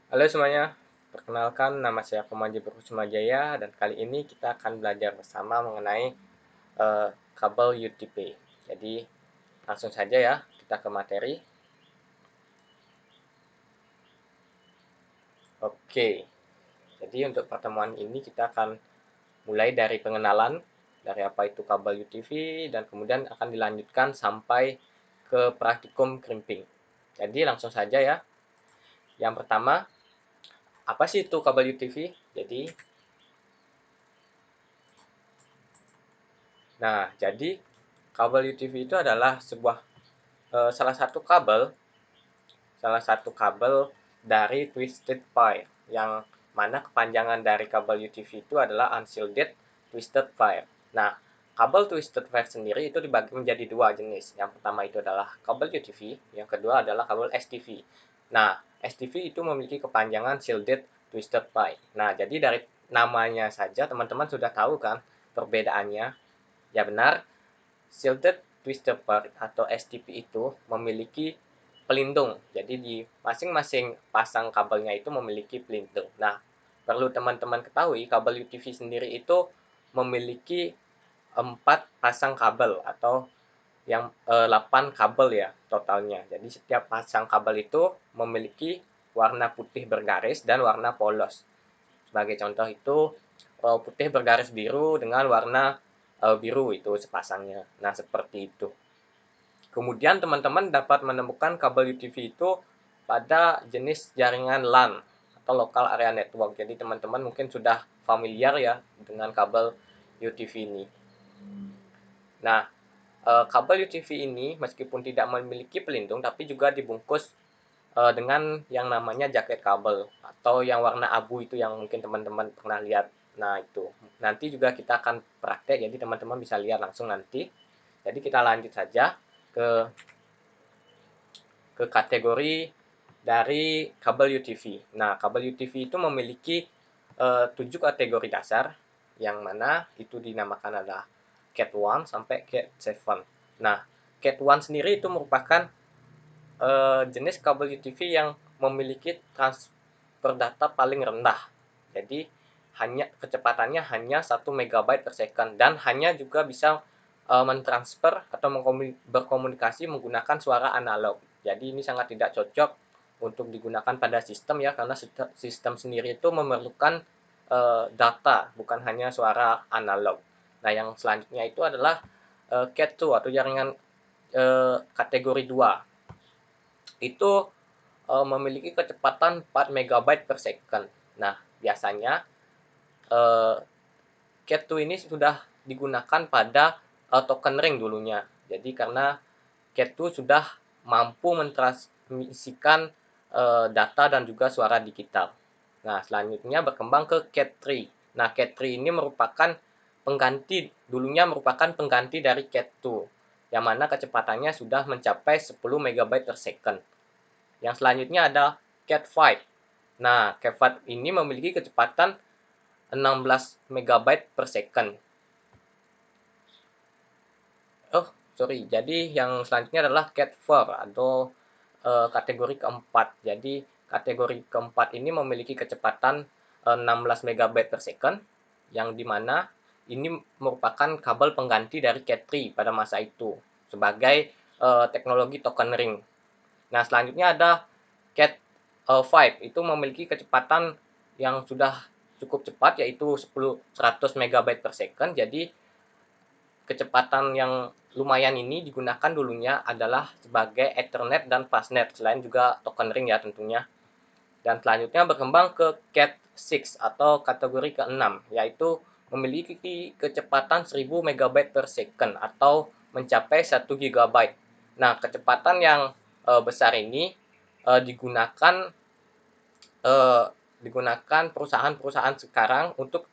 Halo semuanya, perkenalkan nama saya Komanji Berkusumajaya dan kali ini kita akan belajar bersama mengenai kabel UTP. Jadi langsung saja ya kita ke materi. Oke, jadi untuk pertemuan ini kita akan mulai dari pengenalan dari apa itu kabel UTV dan kemudian akan dilanjutkan sampai ke praktikum crimping. Jadi langsung saja ya. Yang pertama, apa sih itu kabel UTV? Jadi kabel UTV itu adalah salah satu kabel dari twisted pair yang mana kepanjangan dari kabel UTV itu adalah unshielded twisted pair. Nah, kabel twisted pair sendiri itu dibagi menjadi dua jenis. Yang pertama itu adalah kabel UTV, yang kedua adalah kabel STV. Nah, STV itu memiliki kepanjangan shielded twisted pair. Nah, jadi dari namanya saja teman-teman sudah tahu kan perbedaannya. Ya benar, shielded twisted pair atau STP itu memiliki pelindung. Jadi di masing-masing pasang kabelnya itu memiliki pelindung. Nah, perlu teman-teman ketahui kabel UTV sendiri itu memiliki 4 pasang kabel atau yang 8 kabel ya totalnya. Jadi setiap pasang kabel itu memiliki warna putih bergaris dan warna polos. Sebagai contoh itu putih bergaris biru dengan warna biru itu sepasangnya. Nah, seperti itu. Kemudian teman-teman dapat menemukan kabel UTV itu pada jenis jaringan LAN atau Local Area Network. Jadi teman-teman mungkin sudah familiar ya dengan kabel UTV ini. Nah, kabel UTV ini meskipun tidak memiliki pelindung tapi juga dibungkus dengan yang namanya jaket kabel atau yang warna abu itu yang mungkin teman-teman pernah lihat. Nah, itu. Nanti juga kita akan praktek jadi teman-teman bisa lihat langsung nanti. Jadi kita lanjut saja ke kategori dari kabel UTV. Nah, kabel UTV itu memiliki 7 kategori dasar yang mana itu dinamakan adalah Cat 1 sampai Cat 7. Nah, Cat 1 sendiri itu merupakan jenis kabel UTV yang memiliki transfer data paling rendah. Jadi hanya kecepatannya hanya 1 megabyte per second dan hanya juga bisa mentransfer atau berkomunikasi menggunakan suara analog. Jadi ini sangat tidak cocok untuk digunakan pada sistem ya karena sistem sendiri itu memerlukan data bukan hanya suara analog. Nah, yang selanjutnya itu adalah Cat2 atau jaringan kategori 2. Itu memiliki kecepatan 4 megabyte per second. Nah, biasanya Cat2 ini sudah digunakan pada token ring dulunya. Jadi karena Cat2 sudah mampu mentransmisikan data dan juga suara digital. Nah, selanjutnya berkembang ke Cat3. Nah, Cat3 ini dulunya merupakan pengganti dari Cat2, yang mana kecepatannya sudah mencapai 10 megabyte per second. Yang selanjutnya ada Cat5. Nah, Cat5 ini memiliki kecepatan 16 megabyte per second. Oh, sorry. Jadi yang selanjutnya adalah Cat4 atau kategori keempat. Jadi kategori keempat ini memiliki kecepatan 16 megabyte per second yang dimana ini merupakan kabel pengganti dari Cat3 pada masa itu sebagai teknologi token ring. Nah, selanjutnya ada Cat 5 itu memiliki kecepatan yang sudah cukup cepat yaitu 100 megabyte per second. Jadi kecepatan yang lumayan ini digunakan dulunya adalah sebagai Ethernet dan Fastnet selain juga token ring ya tentunya. Dan selanjutnya berkembang ke Cat 6 atau kategori ke-6 yaitu memiliki kecepatan 1000 megabyte per second atau mencapai 1 gigabyte. Nah, kecepatan yang besar ini digunakan perusahaan-perusahaan sekarang untuk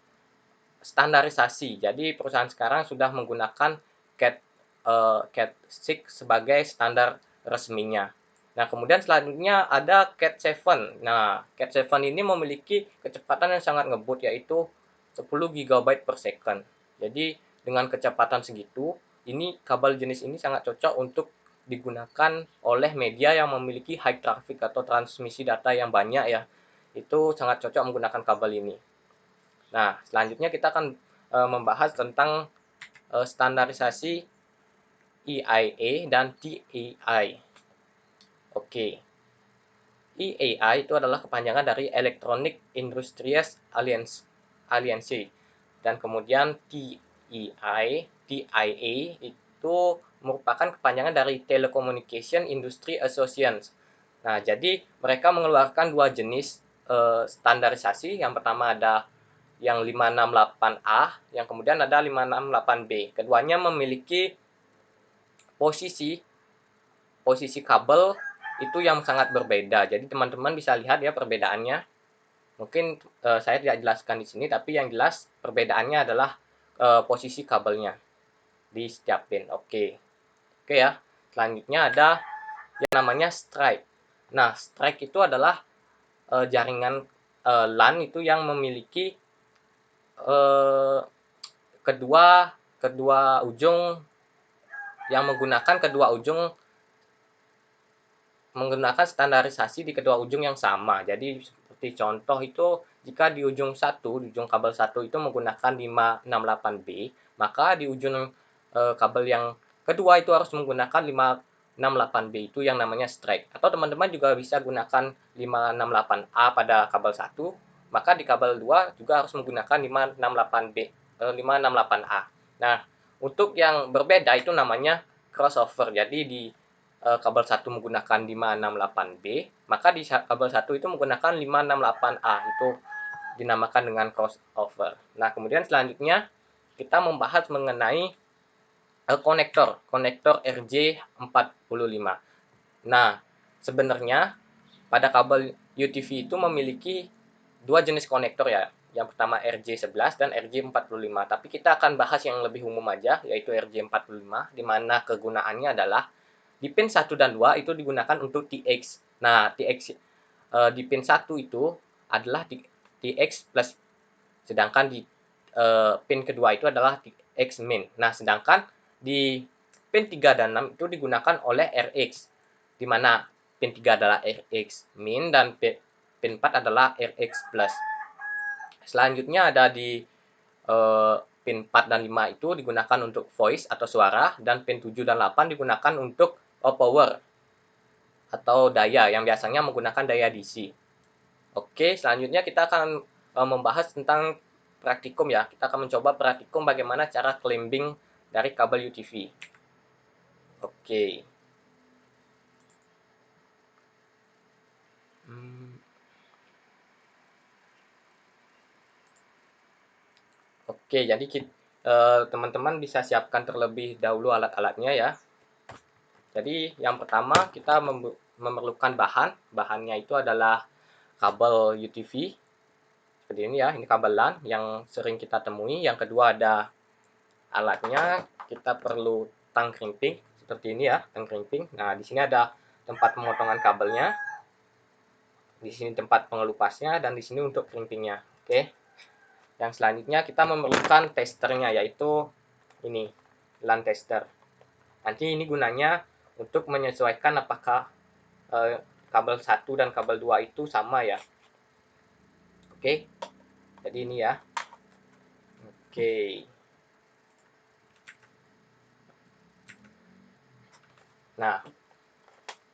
standarisasi. Jadi perusahaan sekarang sudah menggunakan Cat 6 sebagai standar resminya. Nah, kemudian selanjutnya ada Cat 7. Nah, Cat 7 ini memiliki kecepatan yang sangat ngebut yaitu 10 gigabyte per second. Jadi dengan kecepatan segitu, ini kabel jenis ini sangat cocok untuk digunakan oleh media yang memiliki high traffic atau transmisi data yang banyak ya. itu sangat cocok menggunakan kabel ini. Nah, selanjutnya kita akan membahas tentang standarisasi EIA dan TEI. Oke. EAI itu adalah kepanjangan dari Electronic Industries Alliance. Dan kemudian TIA itu merupakan kepanjangan dari Telecommunication Industry Association. Nah, jadi mereka mengeluarkan dua jenis standarisasi. Yang pertama ada yang 568A, yang kemudian ada 568B. Keduanya memiliki posisi kabel itu yang sangat berbeda. Jadi teman-teman bisa lihat ya perbedaannya. Mungkin saya tidak jelaskan di sini, tapi yang jelas perbedaannya adalah posisi kabelnya di setiap pin. Oke ya. Selanjutnya ada yang namanya strike. Nah, strike itu adalah jaringan LAN itu yang memiliki kedua ujung, yang menggunakan kedua ujung menggunakan standarisasi di kedua ujung yang sama. Jadi seperti contoh itu, jika di ujung kabel 1 itu menggunakan 568B, maka di ujung kabel yang kedua itu harus menggunakan 568B, itu yang namanya strike. Atau teman-teman juga bisa gunakan 568A pada kabel 1, maka di kabel 2 juga harus menggunakan 568A. Nah, untuk yang berbeda itu namanya crossover. Jadi di kabel 1 menggunakan 568B, maka di kabel 1 itu menggunakan 568A, itu dinamakan dengan crossover. Nah, kemudian selanjutnya kita membahas mengenai konektor RJ45. Nah, sebenarnya pada kabel UTV itu memiliki dua jenis konektor ya. Yang pertama RJ11 dan RJ45. Tapi kita akan bahas yang lebih umum aja, yaitu RJ45, di mana kegunaannya adalah di pin 1 dan 2 itu digunakan untuk TX. Nah, TX di pin 1 itu adalah TX plus, sedangkan di pin kedua itu adalah TX min. Nah, sedangkan di pin 3 dan 6 itu digunakan oleh RX, di mana pin 3 adalah RX min dan pin 4 adalah RX plus. Selanjutnya ada di pin 4 dan 5 itu digunakan untuk voice atau suara, dan pin 7 dan 8 digunakan untuk power atau daya, yang biasanya menggunakan daya DC. Oke, selanjutnya kita akan membahas tentang praktikum ya. Kita akan mencoba praktikum bagaimana cara clamping dari kabel UTV. Oke. Oke, jadi teman-teman bisa siapkan terlebih dahulu alat-alatnya ya. Jadi yang pertama kita memerlukan bahannya itu adalah kabel UTV seperti ini ya, ini kabel LAN yang sering kita temui. Yang kedua ada alatnya, kita perlu tang crimping seperti ini ya, tang crimping. Nah, di sini ada tempat pemotongan kabelnya, di sini tempat pengelupasnya, dan di sini untuk crimpingnya. Oke. Yang selanjutnya kita memerlukan testernya, yaitu ini LAN tester. Nanti ini gunanya untuk menyesuaikan apakah kabel 1 dan kabel 2 itu sama ya. Oke. Jadi ini ya. Oke. Nah,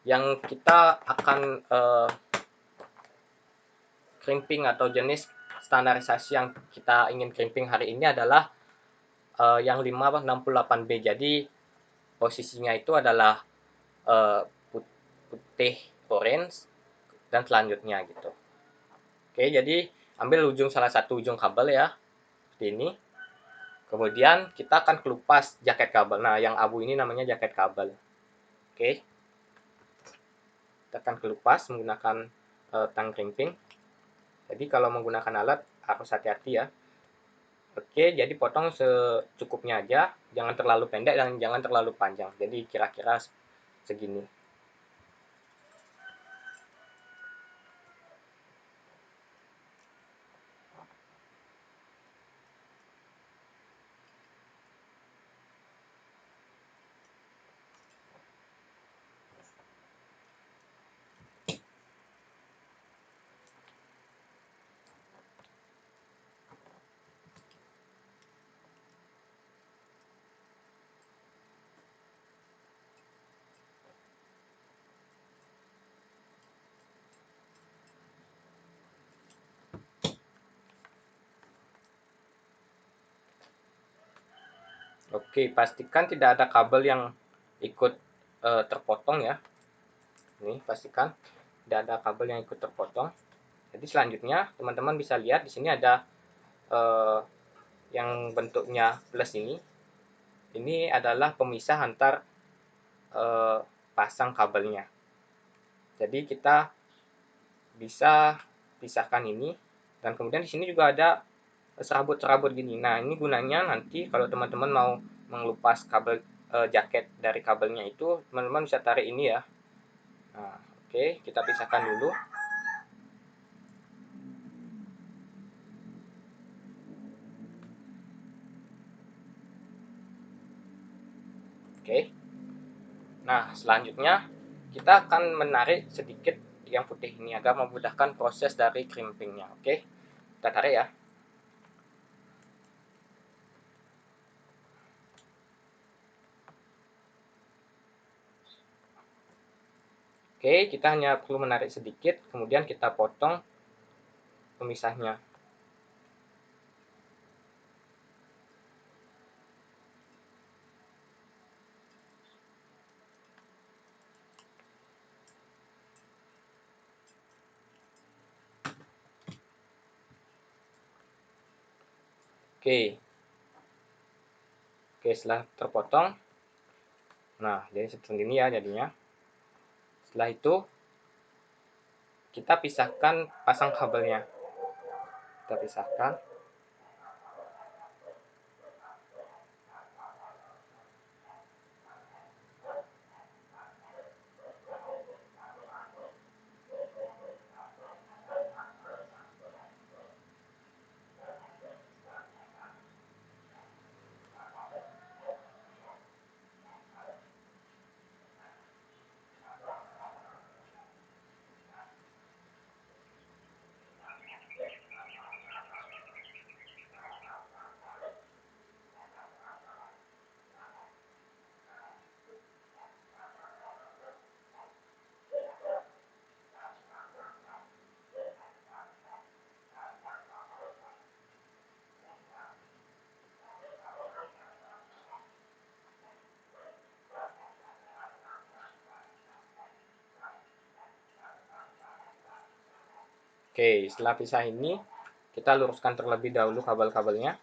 yang kita akan crimping atau jenis standarisasi yang kita ingin crimping hari ini adalah yang 568B. Jadi posisinya itu adalah putih orange dan selanjutnya gitu. Oke, jadi ambil salah satu ujung kabel ya, seperti ini. Kemudian kita akan kelupas jaket kabel. Nah, yang abu ini namanya jaket kabel. Oke. Kita akan kelupas menggunakan tang crimping. Jadi kalau menggunakan alat harus hati-hati ya. Oke, jadi potong secukupnya aja, jangan terlalu pendek dan jangan terlalu panjang. Jadi kira-kira segini. Oke, pastikan tidak ada kabel yang ikut terpotong ya. Ini pastikan tidak ada kabel yang ikut terpotong. Jadi selanjutnya teman-teman bisa lihat di sini ada eh, yang bentuknya plus ini. Ini adalah pemisah antar pasang kabelnya. Jadi kita bisa pisahkan ini, dan kemudian di sini juga ada serabut-serabut gini. Nah, ini gunanya nanti kalau teman-teman mau mengelupas kabel jaket dari kabelnya itu, teman-teman bisa tarik ini ya. Nah, oke, kita pisahkan dulu. Oke. Nah, selanjutnya kita akan menarik sedikit yang putih ini agar memudahkan proses dari crimpingnya. Oke, kita tarik ya. Oke, kita hanya perlu menarik sedikit, kemudian kita potong pemisahnya. Oke, oke, setelah terpotong, nah jadi seperti ini ya jadinya. Setelah itu kita pisahkan pasang kabelnya. Kita pisahkan. Oke, setelah pisah ini kita luruskan terlebih dahulu kabel-kabelnya.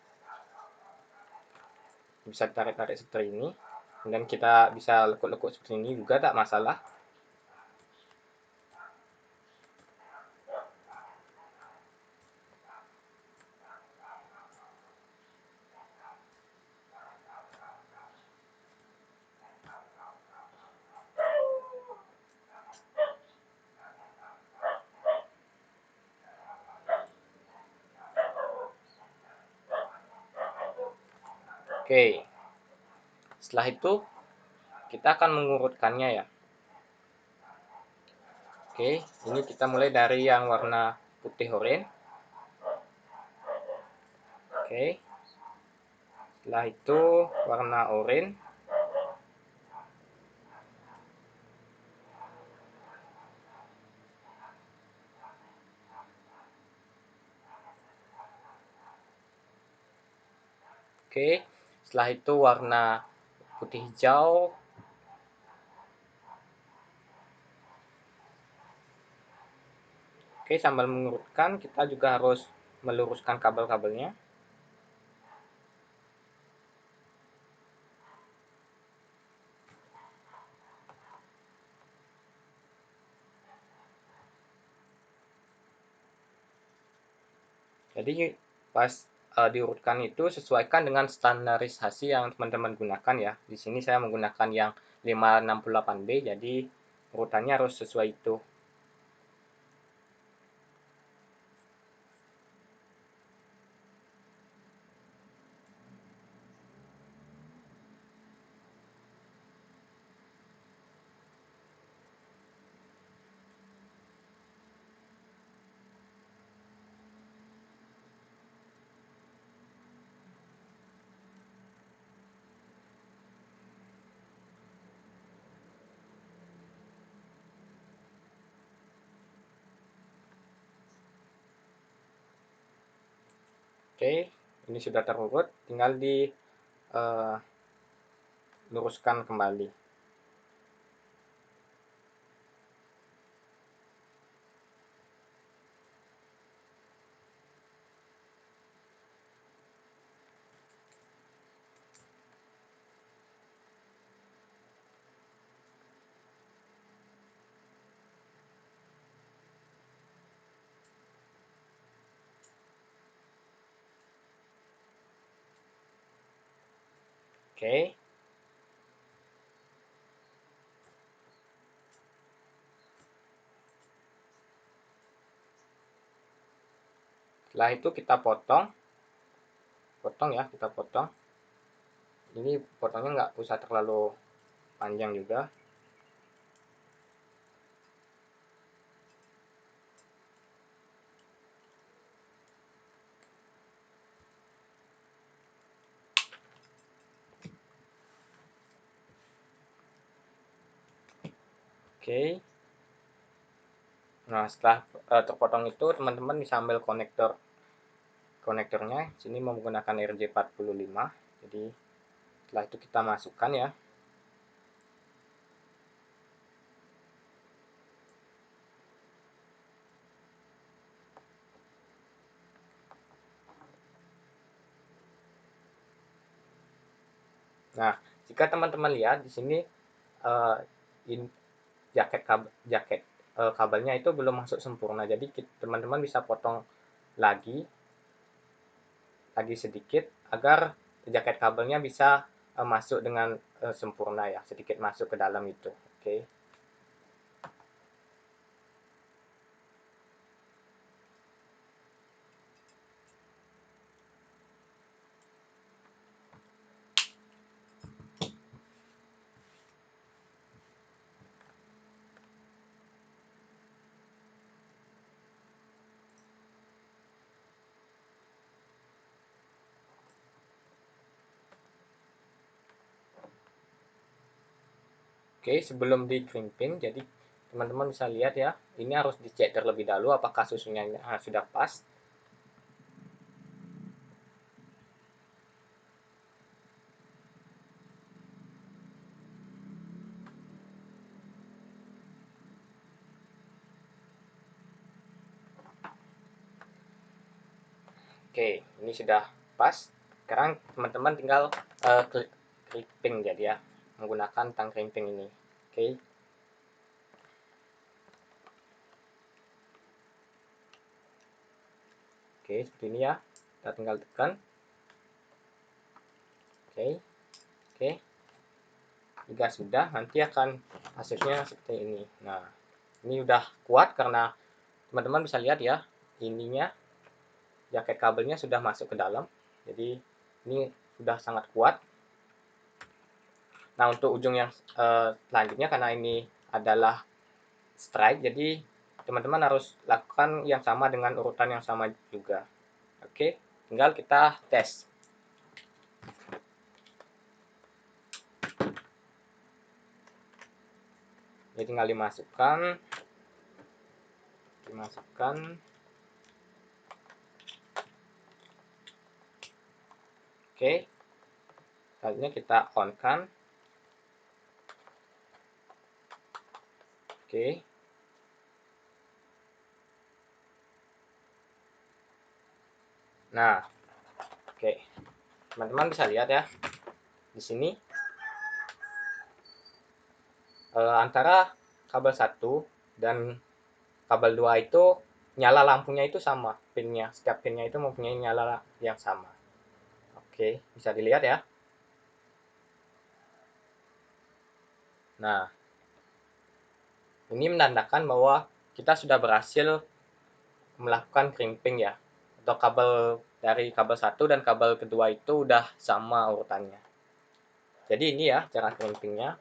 Bisa tarik-tarik seperti ini. Kemudian kita bisa lekuk-lekuk seperti ini juga tak masalah. Oke, setelah itu kita akan mengurutkannya ya. Oke, ini kita mulai dari yang warna putih oranye. Oke, setelah itu warna oranye. Oke, setelah itu warna putih hijau. Oke, sambil mengurutkan kita juga harus meluruskan kabel-kabelnya. Jadi pas diurutkan itu sesuaikan dengan standarisasi yang teman-teman gunakan ya. Di sini saya menggunakan yang 568B, jadi urutannya harus sesuai itu. Oke, ini sudah terurut, tinggal di luruskan kembali. Oke. Setelah itu kita potong ya, kita potong. Ini potongnya nggak usah terlalu panjang juga. Oke. Nah, setelah terpotong itu, teman-teman bisa ambil konektornya. Sini menggunakan RJ45. Jadi setelah itu kita masukkan ya. Nah, jika teman-teman lihat di sini uh, kabelnya itu belum masuk sempurna. Jadi teman-teman bisa potong lagi sedikit agar jaket kabelnya bisa masuk dengan sempurna ya, sedikit masuk ke dalam itu. Oke. Oke, sebelum di crimping, jadi teman-teman bisa lihat ya, ini harus dicek terlebih dahulu apakah susunya sudah pas. Oke, ini sudah pas. Sekarang teman-teman tinggal crimping jadi ya, menggunakan tang crimping ini. Oke. Oke, seperti ini ya. Kita tinggal tekan. Oke. Oke. Jika sudah, nanti akan hasilnya seperti ini. Nah, ini udah kuat karena teman-teman bisa lihat ya, ininya jaket kabelnya sudah masuk ke dalam. Jadi ini sudah sangat kuat. Nah, untuk ujung yang selanjutnya karena ini adalah strike, jadi teman-teman harus lakukan yang sama dengan urutan yang sama juga. Oke, tinggal kita tes. Jadi tinggal dimasukkan. Oke, selanjutnya kita on kan. Oke. Nah, oke. Teman-teman bisa lihat ya. Di sini antara kabel 1 dan kabel 2 itu nyala lampunya itu sama, pinnya. Setiap pinnya itu mempunyai nyala yang sama. Oke, bisa dilihat ya. Nah, ini menandakan bahwa kita sudah berhasil melakukan crimping ya. Atau kabel dari kabel 1 dan kabel kedua itu udah sama urutannya. Jadi ini ya cara crimpingnya.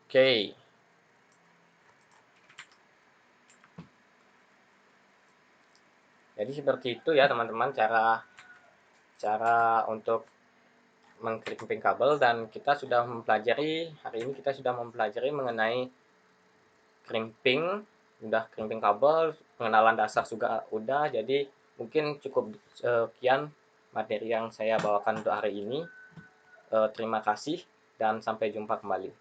Oke. Jadi seperti itu ya teman-teman cara untuk mengkrimping kabel, dan kita sudah mempelajari hari ini kita sudah mempelajari mengenai crimping kabel, pengenalan dasar juga udah. Jadi mungkin cukup sekian materi yang saya bawakan untuk hari ini. Terima kasih dan sampai jumpa kembali.